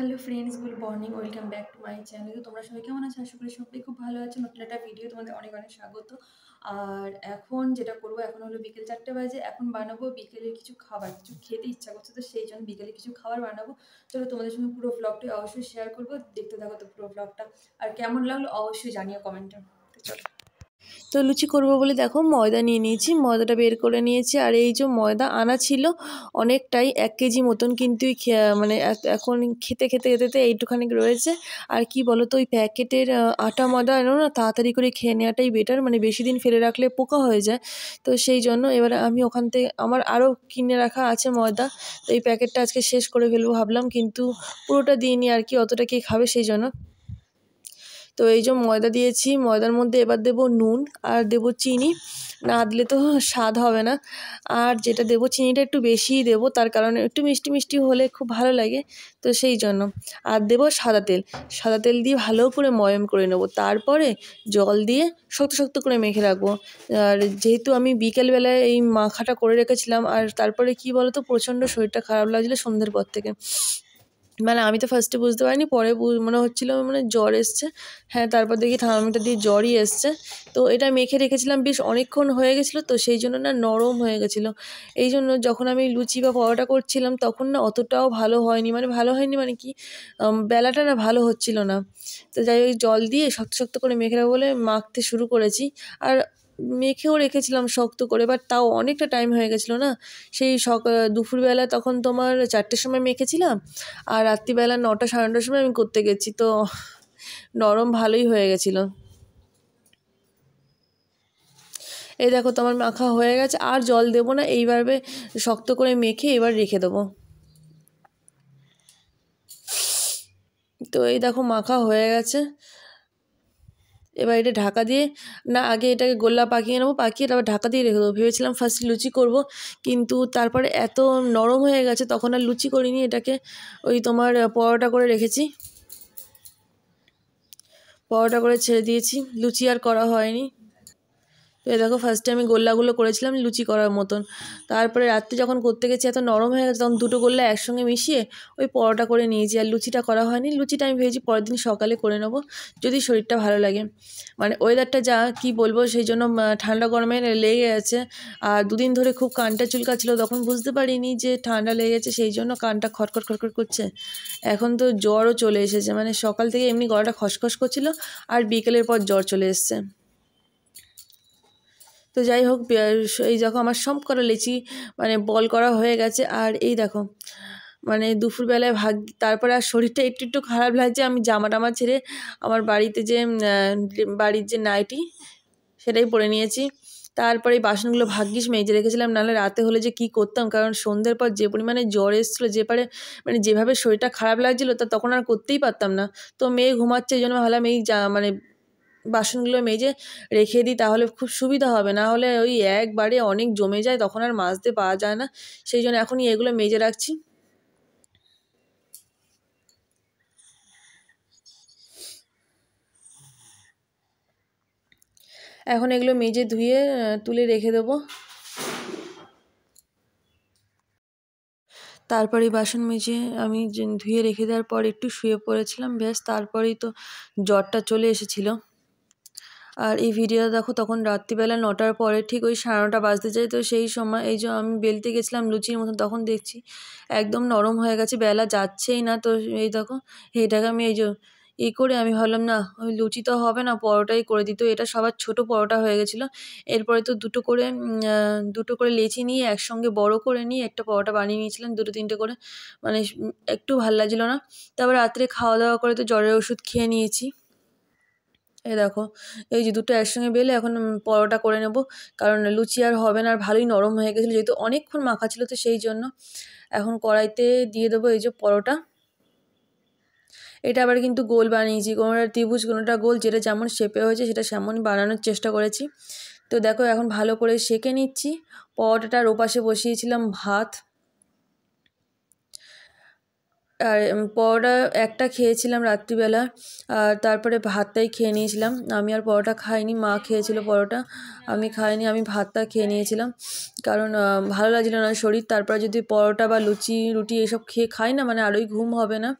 Hello friends, good morning, welcome back to my channel. তো তোমরা সবাই কেমন আছো? আশা করি সবাই খুব ভালো আছে। নতুন একটা ভিডিও তোমাদের অনেক অনেক স্বাগত। আর এখন যেটা করবো, এখন হলো বিকেল 4টে বাজে। এখন বানাবো বিকেলের কিছু খাবার, কিছু খেতে ইচ্ছা করছে, তো সেই জন্য বিকেলে কিছু খাবার বানাবো। চলো তোমাদের সঙ্গে পুরো ব্লগটা অবশ্যই শেয়ার করবো, দেখতে থাকো তো পুরো ব্লগটা। আর কেমন লাগলো অবশ্যই জানিও কমেন্টে। তো চলো। তো লুচি করবো বলে দেখো ময়দা নিয়ে নিয়েছি, ময়দাটা বের করে নিয়েছি। আর এই যে ময়দা আনা ছিল অনেকটাই, 1 কেজি মতন, কিন্তু মানে এখন খেতে খেতে খেতে এইটুখানি রয়েছে। আর কি বলো তো, ওই প্যাকেটের আটা ময়দা এনো না, তাড়াতাড়ি করে খেয়ে নেওয়াটাই বেটার, মানে বেশি দিন ফেলে রাখলে পোকা হয়ে যায়। তো সেই জন্য এবার আমি ওখান থেকে আমার আরও কিনে রাখা আছে ময়দা, তো এই প্যাকেটটা আজকে শেষ করে ফেলবো ভাবলাম, কিন্তু পুরোটা দিইনি আর কি, অতটা কে খাবে সেই জন্য। তো এই যে ময়দা দিয়েছি, ময়দার মধ্যে এবার দেবো নুন আর দেবো চিনি, না দিলে তো স্বাদ হবে না। আর যেটা দেবো চিনিটা একটু বেশিই দেবো, তার কারণে একটু মিষ্টি মিষ্টি হলে খুব ভালো লাগে, তো সেই জন্য। আর দেবো সাদা তেল, সাদা তেল দিয়ে ভালো করে ময়ম করে নেবো, তারপরে জল দিয়ে শক্ত শক্ত করে মেখে রাখবো। আর যেহেতু আমি বিকেলবেলায় এই মাখাটা করে রেখেছিলাম, আর তারপরে কি বলো তো, প্রচণ্ড শরীরটা খারাপ লাগছিলো সন্ধ্যের পর থেকে। মানে আমি তো ফার্স্টে বুঝতে পারিনি, পরে মনে হচ্ছিলো মানে জ্বর এসছে। হ্যাঁ, তারপর দেখি থার্মোমিটার দিয়ে জ্বরই এসছে। তো এটা মেখে রেখেছিলাম, বেশ অনেকক্ষণ হয়ে গেছিলো, তো সেই জন্য না নরম হয়ে গেছিলো। এই জন্য যখন আমি লুচি বা পরোটা করছিলাম তখন না অতটাও ভালো হয়নি, মানে ভালো হয়নি মানে কি, বেলাটা না ভালো হচ্ছিলো না। তো যাই হোক, জল দিয়ে শক্ত শক্ত করে মেখে রাখবো বলে মাখতে শুরু করেছি। আর মেখেও রেখেছিলাম শক্ত করে, বাট তাও অনেকটা টাইম হয়ে গেছিলো না। সেই দুপুরবেলা তখন তোমার 4টের সময় মেখেছিলাম, আর রাত্রিবেলা 9টা সাড়ে 9টার সময় আমি করতে গেছি, তো নরম ভালোই হয়ে গেছিলো। এই দেখো তোমার মাখা হয়ে গেছে, আর জল দেবো না, এইভাবে শক্ত করে মেখে এবার রেখে দেবো। তো এই দেখো মাখা হয়ে গেছে। এবার এটা ঢাকা দিয়ে, না আগে এটাকে গোল্লা পাকিয়ে নেবো, পাকিয়ে তারপর ঢাকা দিয়ে রেখে দেবো। ভেবেছিলাম ফার্স্ট লুচি করব, কিন্তু তারপরে এত নরম হয়ে গেছে তখন আর লুচি করিনি, এটাকে ওই তোমার পরোটা করে রেখেছি, পরোটা করে ছেড়ে দিয়েছি, লুচি আর করা হয়নি। তো এই দেখো ফার্স্টে আমি গোল্লাগুলো করেছিলাম লুচি করার মতন, তারপরে রাত্রে যখন করতে গেছি এত নরম হয়ে গেছে, তখন দুটো গোল্লা একসঙ্গে মিশিয়ে ওই পরোটা করে নিয়েছি। আর লুচিটা করা হয়নি, লুচিটা আমি ভেবেছি পরের দিন সকালে করে নেবো, যদি শরীরটা ভালো লাগে। মানে ওয়েদারটা যা কি বলবো, সেই জন্য ঠান্ডা গরমে লেগে গেছে। আর দুদিন ধরে খুব কানটা চুলকাচ্ছিলো, তখন বুঝতে পারিনি যে ঠান্ডা লেগেছে, সেই জন্য কানটা খটখট খটখট করছে। এখন তো জ্বরও চলে এসেছে, মানে সকাল থেকে এমনি গলাটা খসখস করছিলো, আর বিকেলের পর জ্বর চলে এসছে। তো যাই হোক, এই দেখো আমার সব করা লেচি মানে বল করা হয়ে গেছে। আর এই দেখো মানে দুপুরবেলায় তারপরে আর শরীরটা একটু একটু খারাপ লাগছে, আমি জামা টামা ছেড়ে আমার বাড়িতে যে বাড়ির যে নাইটি সেটাই পরে নিয়েছি। তারপরে এই বাসনগুলো ভাগ্যিস মেজে রেখেছিলাম, নাহলে রাতে হলে যে কী করতাম, কারণ সন্ধ্যের পর যে পরিমাণে জ্বর এসেছিলো, মানে যেভাবে শরীরটা খারাপ লাগছিলো, তা তখন আর করতেই পারতাম না। তো মেয়ে ঘুমাচ্ছে, এই জন্য ভাবলাম এই মানে বাসনগুলো মেজে রেখে দিই, তাহলে খুব সুবিধা হবে, না হলে ওই একবারে অনেক জমে যায়, তখন আর মাজতে পাওয়া যায় না। সেই জন্য এখনই এগুলো মেজে রাখছি। এখন এগুলো মেজে ধুয়ে তুলে রেখে দেবো। তারপরে বাসন মেজে আমি ধুয়ে রেখে দেওয়ার পর একটু শুয়ে পড়েছিলাম, ব্যাস তারপরেই তো জ্বরটা চলে এসেছিলো। আর এই ভিডিওটা দেখো তখন রাত্রিবেলা 9টার পরে ঠিক ওই 9:30 বাজতে যায়, তো সেই সময় এই যে আমি বেলতে গেছিলাম লুচির মতন, তখন দেখছি একদম নরম হয়ে গেছে, বেলা যাচ্ছেই না। তো এই দেখো এটাকে আমি এই যে করে আমি ভাবলাম না ওই লুচি তো হবে না, পরোটাই করে দিই। তো এটা সবার ছোট পরোটা হয়ে গেছিলো। এরপরে তো দুটো করে লেচি নিয়ে একসঙ্গে বড় করে নিয়ে একটা পরোটা বানিয়ে নিয়েছিলাম, 2-3টে করে, মানে একটু ভাল লাগছিলো না। তারপর রাত্রে খাওয়া দাওয়া করে তো জ্বরের ওষুধ খেয়ে নিয়েছি। এই দেখো এই যে দুটো একসঙ্গে বেলে এখন পরোটা করে নেব, কারণ লুচি আর হবে না, আর ভালোই নরম হয়ে গেছিলো যেহেতু অনেকক্ষণ মাখা ছিল, তো সেই জন্য। এখন কড়াইতে দিয়ে দেবো এই যে পরোটা। এটা আবার কিন্তু গোল বানিয়েছি, কোনোটা ত্রিভুজ কোনোটা গোল, যেটা যেমন শেপে হয়েছে সেটা সেমনই বানানোর চেষ্টা করেছি। তো দেখো এখন ভালো করে সেঁকে নিচ্ছি। পরোটাটার ওপাশে বসিয়েছিলাম ভাত। আর পরোটা একটা খেয়েছিলাম রাত্রিবেলা, আর তারপরে ভাতটাই খেয়ে নিয়েছিলাম। আমি আর পরোটা খাইনি, মা খেয়েছিল পরোটা, আমি খাইনি। আমি ভাতটা খেয়ে নিয়েছিলাম, কারণ ভালো লাগছিল না শরীর। তারপরে যদি পরোটা বা লুচি রুটি এসব খেয়ে খাই না, মানে আরোই ঘুম হবে না,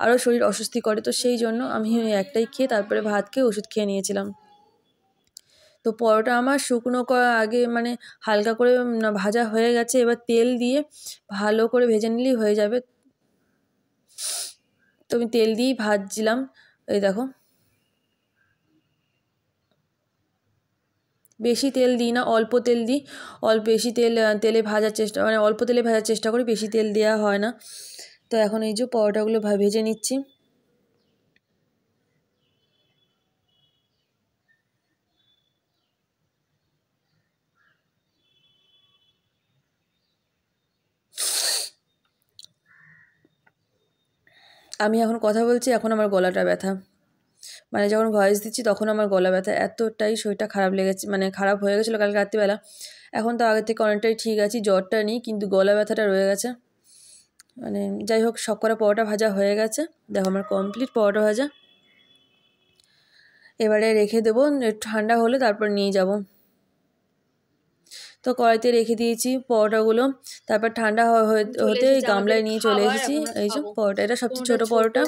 আরও শরীর অস্বস্তি করে। তো সেই জন্য আমি একটাই খেয়ে তারপরে ভাত খেয়ে ওষুধ খেয়ে নিয়েছিলাম। তো পরোটা আমার শুকনো করার আগে মানে হালকা করে ভাজা হয়ে গেছে, এবার তেল দিয়ে ভালো করে ভেজে নিলেই হয়ে যাবে। তো আমি তেল দিয়েই ভাজছিলাম, এই দেখো। বেশি তেল দিই না, অল্প তেল দিই, বেশি তেলে ভাজার চেষ্টা, মানে অল্প তেলে ভাজার চেষ্টা করি, বেশি তেল দেওয়া হয় না। তো এখন এই যে পরোটাগুলো ভেজে নিচ্ছি। আমি এখন কথা বলছি, এখন আমার গলাটা ব্যথা, মানে যখন ভয়েস দিচ্ছি তখন আমার গলা ব্যথা, এতটাই শরীরটা খারাপ লেগেছে, মানে খারাপ হয়ে গেছিলো কালকে রাত্রিবেলা। এখন তো আগের থেকে অনেকটাই ঠিক আছি, জ্বরটা নেই, কিন্তু গলা ব্যথাটা রয়ে গেছে। মানে যাই হোক, সব কটা পরোটা ভাজা হয়ে গেছে, দেখো আমার কমপ্লিট পরোটা ভাজা। এবারে রেখে দেবো, ঠান্ডা হলে তারপর নিয়ে যাব। তো কড়াইতে রেখে দিয়েছি পরোটাগুলো, তারপর ঠান্ডা হতে গামলায় নিয়ে চলে এসেছি। এই যে পরোটা, এটা সবচেয়ে ছোটো পরোটা,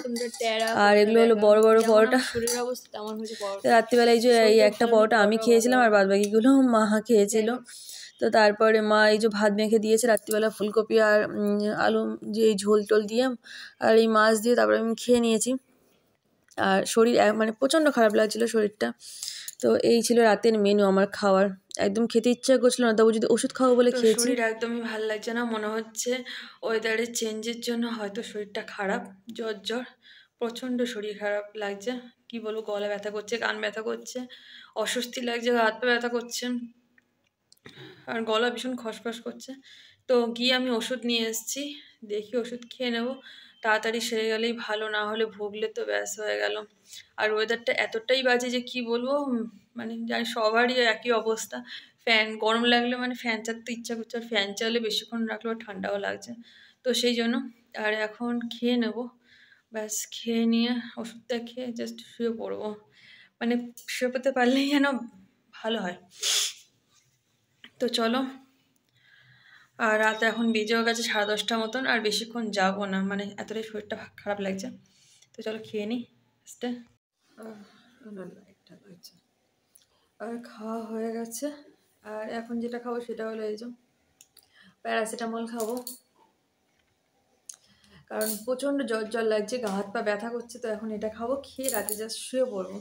আর এগুলো হলো বড় বড় পরোটা। রাত্রিবেলা এই একটা পরোটা আমি খেয়েছিলাম, আর বাদবাকিগুলো মা খেয়েছিল। তো তারপরে মা এই যে ভাত মেখে দিয়েছে রাত্রিবেলা, ফুলকপি আর আলু যে ঝোল টোল দিয়ে আর এই মাছ দিয়ে, তারপরে আমি খেয়ে নিয়েছি। আর শরীর মানে প্রচণ্ড খারাপ লাগছিলো শরীরটা। তো এই ছিল রাতের মেনু আমার খাওয়ার, একদম খেতে ইচ্ছা করছিল না, তবু যদি ওষুধ খাবো বলে খেয়েছি। শরীর একদমই ভালো লাগছে না, মনে হচ্ছে ওয়েদারের চেঞ্জের জন্য হয়তো শরীরটা খারাপ, জ্বর প্রচণ্ড শরীর খারাপ লাগছে। কি বলবো, গলা ব্যথা করছে, কান ব্যথা করছে, অস্বস্তি লাগছে, হাত পা ব্যথা করছে, আর গলা ভীষণ খসখস করছে। তো গিয়ে আমি ওষুধ নিয়ে এসেছি, দেখি ওষুধ খেয়ে নেবো, তাড়াতাড়ি সেরে গেলেই ভালো, না হলে ভুগলে তো ব্যাস হয়ে গেল। আর ওয়েদারটা এতটাই বাজে যে কি বলবো, মানে জানি সবারই একই অবস্থা। ফ্যান গরম লাগলে মানে ফ্যান চালাতে ইচ্ছা করছে, আর ফ্যান চালালে বেশিক্ষণ রাখলেও ঠান্ডাও লাগছে। তো সেই জন্য আর এখন খেয়ে নেব, ব্যাস খেয়ে নিয়ে ওষুধটা খেয়ে জাস্ট শুয়ে পড়বো, মানে শুয়ে পড়তে পারলেই যেন ভালো হয়। তো চলো, আর রাত এখন বেজেও গেছে 10:30 মতন, আর বেশিক্ষণ যাবো না, মানে এতটাই শরীরটা খারাপ লাগছে। তো চলো খেয়ে নিই আস্তে। আর খাওয়া হয়ে গেছে, আর এখন যেটা খাবো সেটা হলো এই যে প্যারাসিটামল খাবো, কারণ প্রচণ্ড জ্বর লাগছে, গা হাত পা ব্যথা করছে। তো এখন এটা খাবো, খেয়ে রাতে জাস্ট শুয়ে পড়বো।